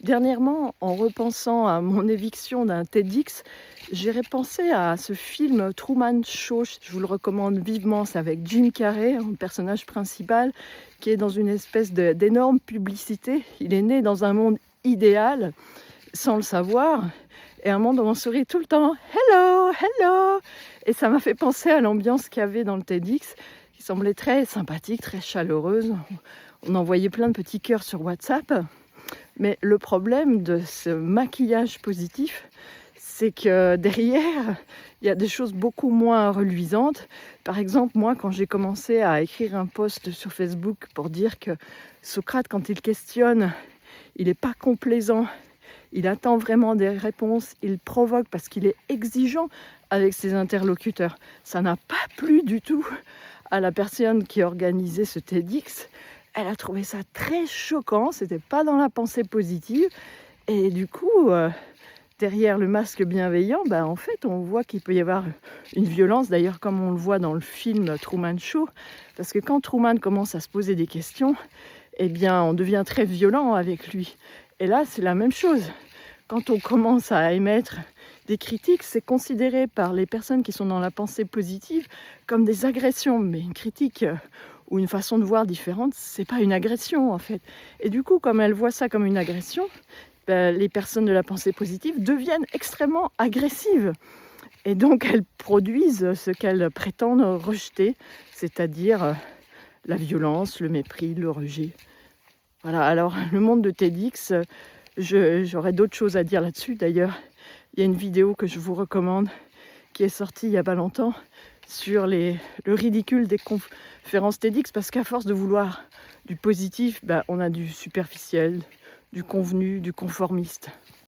Dernièrement, en repensant à mon éviction d'un TEDx, j'ai repensé à ce film Truman Show. Je vous le recommande vivement. C'est avec Jim Carrey, un personnage principal, qui est dans une espèce d'énorme publicité. Il est né dans un monde idéal, sans le savoir, et un monde où on sourit tout le temps. Hello, hello. Et ça m'a fait penser à l'ambiance qu'il y avait dans le TEDx, qui semblait très sympathique, très chaleureuse. On envoyait plein de petits cœurs sur WhatsApp. Mais le problème de ce maquillage positif, c'est que derrière, il y a des choses beaucoup moins reluisantes. Par exemple, moi, quand j'ai commencé à écrire un post sur Facebook pour dire que Socrate, quand il questionne, il n'est pas complaisant, il attend vraiment des réponses, il provoque parce qu'il est exigeant avec ses interlocuteurs. Ça n'a pas plu du tout à la personne qui organisait ce TEDx. Elle a trouvé ça très choquant, c'était pas dans la pensée positive. Et du coup, derrière le masque bienveillant, en fait, on voit qu'il peut y avoir une violence, d'ailleurs comme on le voit dans le film Truman Show, parce que quand Truman commence à se poser des questions, eh bien, on devient très violent avec lui. Et là, c'est la même chose. Quand on commence à émettre des critiques, c'est considéré par les personnes qui sont dans la pensée positive comme des agressions. Mais une critique ou une façon de voir différente, c'est pas une agression en fait. Et du coup, comme elles voient ça comme une agression, les personnes de la pensée positive deviennent extrêmement agressives. Et donc elles produisent ce qu'elles prétendent rejeter, c'est-à-dire la violence, le mépris, le rejet. Voilà, alors le monde de TEDx, j'aurais d'autres choses à dire là-dessus. D'ailleurs, il y a une vidéo que je vous recommande qui est sortie il n'y a pas longtemps sur le ridicule des conférences TEDx, parce qu'à force de vouloir du positif, on a du superficiel, du convenu, du conformiste.